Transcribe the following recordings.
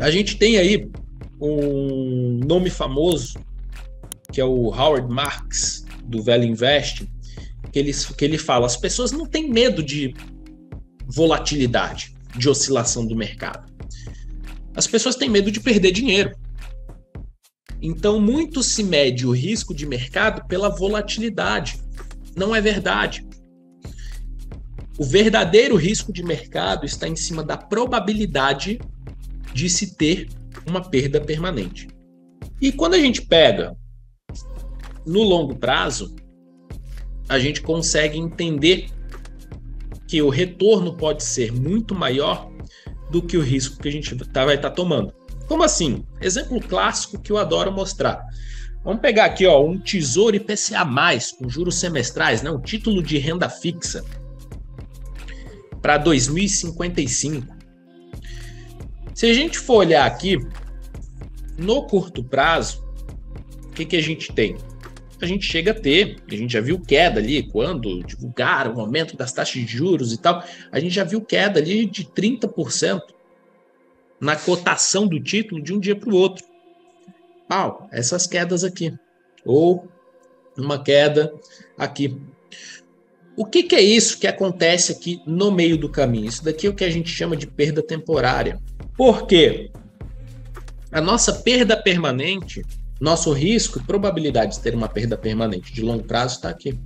A gente tem aí um nome famoso, que é o Howard Marks, do Velho Invest, que ele fala: as pessoas não têm medo de volatilidade, de oscilação do mercado. As pessoas têm medo de perder dinheiro. Então, muito se mede o risco de mercado pela volatilidade. Não é verdade. O verdadeiro risco de mercado está em cima da probabilidade de se ter uma perda permanente. E quando a gente pega no longo prazo, a gente consegue entender que o retorno pode ser muito maior do que o risco que a gente vai estar tomando. Como assim? Exemplo clássico que eu adoro mostrar. Vamos pegar aqui, ó, um Tesouro IPCA+, com juros semestrais, né, um título de renda fixa para 2055. Se a gente for olhar aqui, no curto prazo, o que a gente tem? A gente chega a ter, a gente já viu queda ali, quando divulgaram o aumento das taxas de juros e tal, a gente já viu queda ali de 30% na cotação do título de um dia para o outro. Essas quedas aqui. Ou uma queda aqui. O que é isso que acontece aqui no meio do caminho? Isso daqui é o que a gente chama de perda temporária. Por quê? A nossa perda permanente, nosso risco e probabilidade de ter uma perda permanente de longo prazo está aqui.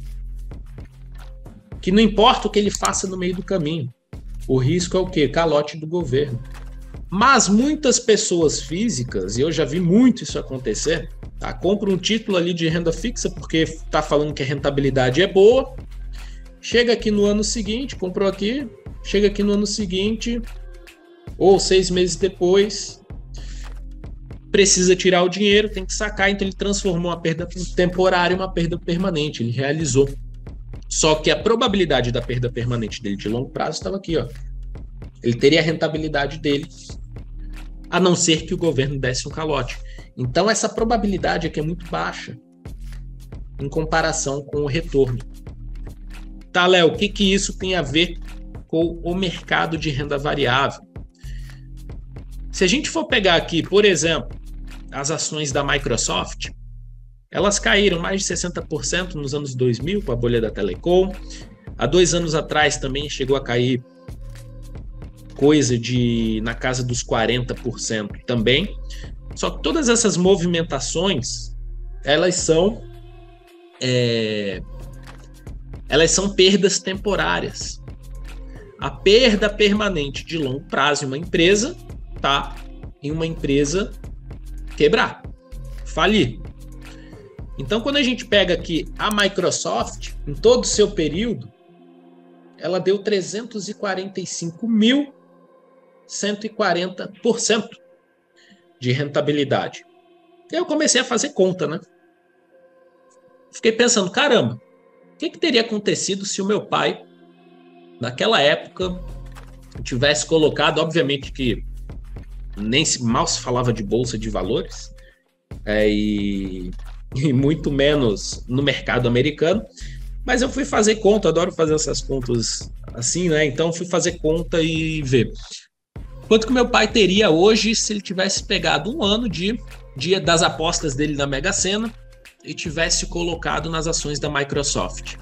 Que não importa o que ele faça no meio do caminho. O risco é o quê? Calote do governo. Mas muitas pessoas físicas, e eu já vi muito isso acontecer, tá? Compra um título ali de renda fixa porque está falando que a rentabilidade é boa, chega aqui no ano seguinte, comprou aqui, chega aqui no ano seguinte, ou 6 meses depois, precisa tirar o dinheiro, tem que sacar, então ele transformou uma perda temporária em uma perda permanente, ele realizou. Só que a probabilidade da perda permanente dele de longo prazo estava aqui, ó. Ele teria a rentabilidade dele, a não ser que o governo desse um calote. Então essa probabilidade aqui é muito baixa em comparação com o retorno. Tá, Léo, o que isso tem a ver com o mercado de renda variável? Se a gente for pegar aqui, por exemplo, as ações da Microsoft, elas caíram mais de 60% nos anos 2000 com a bolha da Telecom. Há 2 anos atrás também chegou a cair coisa na casa dos 40% também. Só que todas essas movimentações, elas são perdas temporárias. A perda permanente de longo prazo em uma empresa tá em uma empresa quebrar, falir. Então, quando a gente pega aqui a Microsoft, em todo o seu período, ela deu 345.140% de rentabilidade. E aí eu comecei a fazer conta, né? Fiquei pensando, caramba, o que teria acontecido se o meu pai, naquela época, tivesse colocado, obviamente que mal se falava de bolsa de valores, e muito menos no mercado americano, mas eu fui fazer conta, adoro fazer essas contas assim, né? Então fui fazer conta e ver quanto que meu pai teria hoje se ele tivesse pegado um ano das apostas dele na Mega Sena e tivesse colocado nas ações da Microsoft.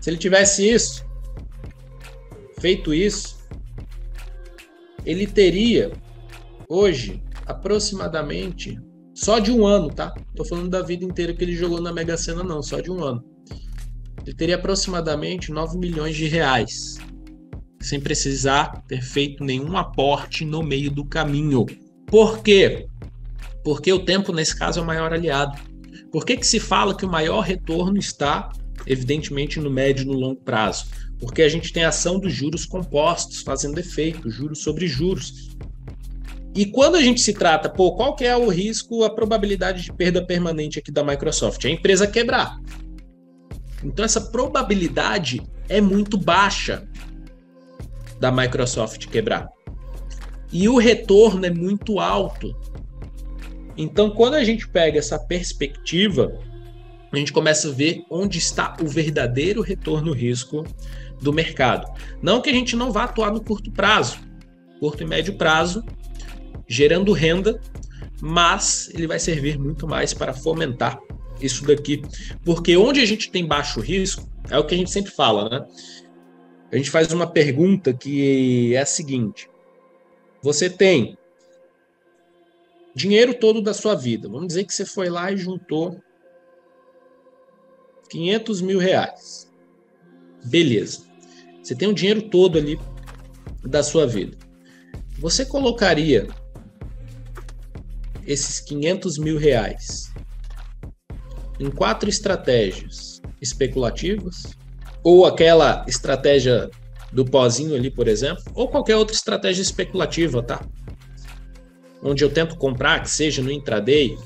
Se ele tivesse feito isso, ele teria hoje aproximadamente, só de um ano, tá? Tô falando da vida inteira que ele jogou na Mega Sena, não, só de um ano. Ele teria aproximadamente 9 milhões de reais, sem precisar ter feito nenhum aporte no meio do caminho. Por quê? Porque o tempo, nesse caso, é o maior aliado. Por que se fala que o maior retorno está, evidentemente, no médio e no longo prazo? Porque a gente tem a ação dos juros compostos fazendo efeito, juros sobre juros. E quando a gente se trata, qual que é o risco, a probabilidade de perda permanente aqui da Microsoft? A empresa quebrar. Então essa probabilidade é muito baixa da Microsoft quebrar. E o retorno é muito alto. Então quando a gente pega essa perspectiva, a gente começa a ver onde está o verdadeiro retorno-risco do mercado. Não que a gente não vá atuar no curto prazo. Curto e médio prazo, gerando renda, mas ele vai servir muito mais para fomentar isso daqui. Porque onde a gente tem baixo risco, é o que a gente sempre fala, né? A gente faz uma pergunta que é a seguinte: você tem dinheiro todo da sua vida. Vamos dizer que você foi lá e juntou 500 mil reais. Beleza. Você tem o dinheiro todo ali da sua vida. Você colocaria esses 500 mil reais em 4 estratégias especulativas? Ou aquela estratégia do pozinho ali, por exemplo? Ou qualquer outra estratégia especulativa, tá? Onde eu tento comprar, que seja no intraday,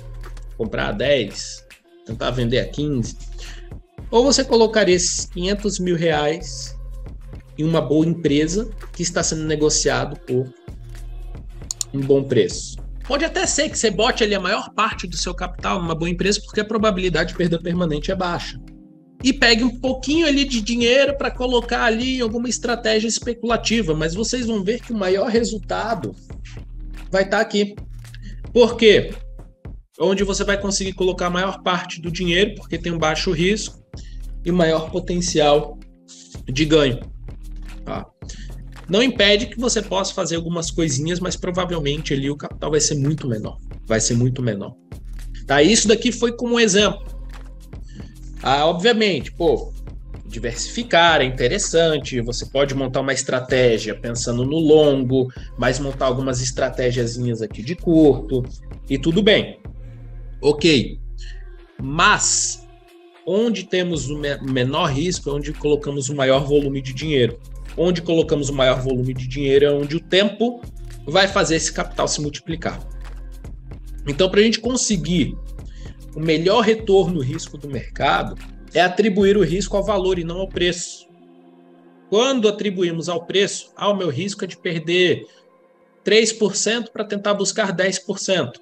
comprar a 10, tentar vender a 15. Ou você colocaria esses 500 mil reais em uma boa empresa que está sendo negociado por um bom preço. Pode até ser que você bote ali a maior parte do seu capital numa boa empresa, porque a probabilidade de perda permanente é baixa. E pegue um pouquinho ali de dinheiro para colocar ali em alguma estratégia especulativa, mas vocês vão ver que o maior resultado vai estar aqui. Por quê? Onde você vai conseguir colocar a maior parte do dinheiro, porque tem um baixo risco e maior potencial de ganho. Tá? Não impede que você possa fazer algumas coisinhas, mas provavelmente ali o capital vai ser muito menor. Vai ser muito menor. Tá? Isso daqui foi como um exemplo. Obviamente, diversificar é interessante, você pode montar uma estratégia pensando no longo, mas montar algumas estratégiazinhas aqui de curto, e tudo bem. Ok. Mas, onde temos o menor risco é onde colocamos o maior volume de dinheiro. Onde colocamos o maior volume de dinheiro é onde o tempo vai fazer esse capital se multiplicar. Então, para a gente conseguir o melhor retorno risco do mercado, é atribuir o risco ao valor e não ao preço. Quando atribuímos ao preço, o meu risco é de perder 3% para tentar buscar 10%.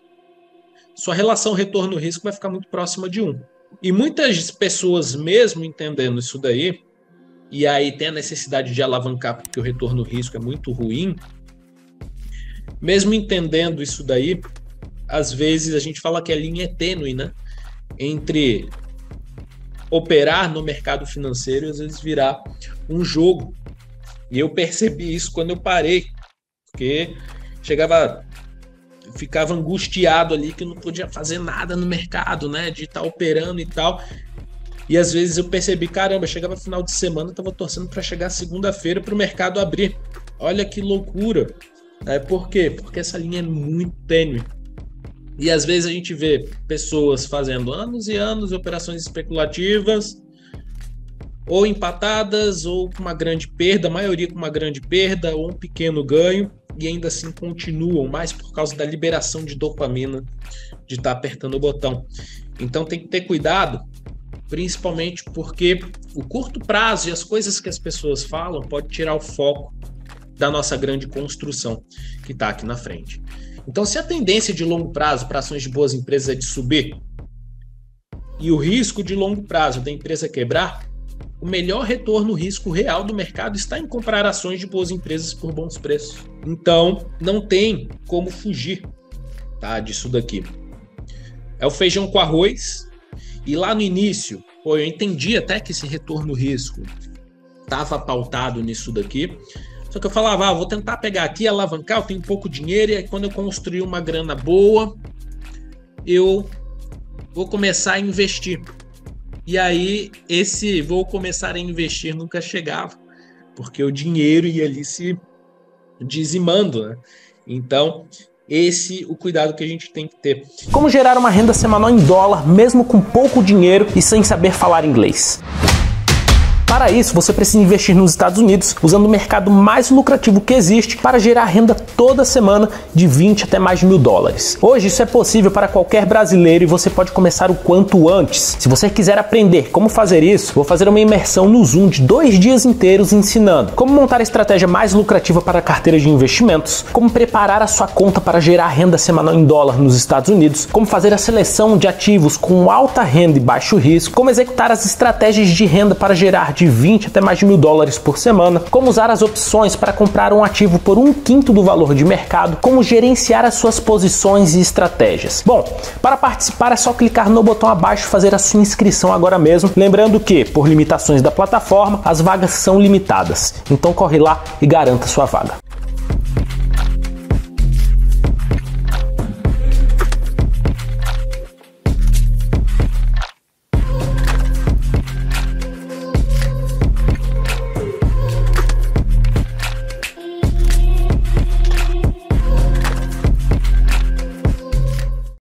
Sua relação retorno-risco vai ficar muito próxima de 1. E muitas pessoas, mesmo entendendo isso daí, e aí tem a necessidade de alavancar porque o retorno-risco é muito ruim, mesmo entendendo isso daí, às vezes a gente fala que a linha é tênue, né? Entre operar no mercado financeiro e às vezes virar um jogo. E eu percebi isso quando eu parei, porque ficava angustiado ali que eu não podia fazer nada no mercado, né? De estar operando e tal. E às vezes eu percebi, caramba, chegava final de semana, eu estava torcendo para chegar segunda-feira para o mercado abrir. Olha que loucura. Por quê? Porque essa linha é muito tênue. E às vezes a gente vê pessoas fazendo anos e anos de operações especulativas, ou empatadas, ou com uma grande perda, a maioria com uma grande perda, ou um pequeno ganho, e ainda assim continuam, mais por causa da liberação de dopamina, de estar apertando o botão. Então tem que ter cuidado, principalmente porque o curto prazo e as coisas que as pessoas falam pode tirar o foco da nossa grande construção que está aqui na frente. Então, se a tendência de longo prazo para ações de boas empresas é de subir e o risco de longo prazo da empresa quebrar, o melhor retorno risco real do mercado está em comprar ações de boas empresas por bons preços. Então, não tem como fugir, tá, disso daqui. É o feijão com arroz. E lá no início, eu entendi até que esse retorno risco estava pautado nisso daqui. Só que eu falava, vou tentar pegar aqui, alavancar, eu tenho pouco dinheiro, e aí quando eu construir uma grana boa, eu vou começar a investir. E aí, esse vou começar a investir nunca chegava, porque o dinheiro ia ali se dizimando, né? Então, o cuidado que a gente tem que ter. Como gerar uma renda semanal em dólar, mesmo com pouco dinheiro e sem saber falar inglês? Para isso, você precisa investir nos Estados Unidos, usando o mercado mais lucrativo que existe para gerar renda toda semana de 20 até mais de $1.000. Hoje isso é possível para qualquer brasileiro e você pode começar o quanto antes. Se você quiser aprender como fazer isso, vou fazer uma imersão no Zoom de 2 dias inteiros ensinando como montar a estratégia mais lucrativa para a carteira de investimentos, como preparar a sua conta para gerar renda semanal em dólar nos Estados Unidos, como fazer a seleção de ativos com alta renda e baixo risco, como executar as estratégias de renda para gerar de 20 até mais de $1.000 por semana, como usar as opções para comprar um ativo por 1/5 do valor de mercado, como gerenciar as suas posições e estratégias. Bom, para participar é só clicar no botão abaixo e fazer a sua inscrição agora mesmo, lembrando que, por limitações da plataforma, as vagas são limitadas, então corre lá e garanta sua vaga.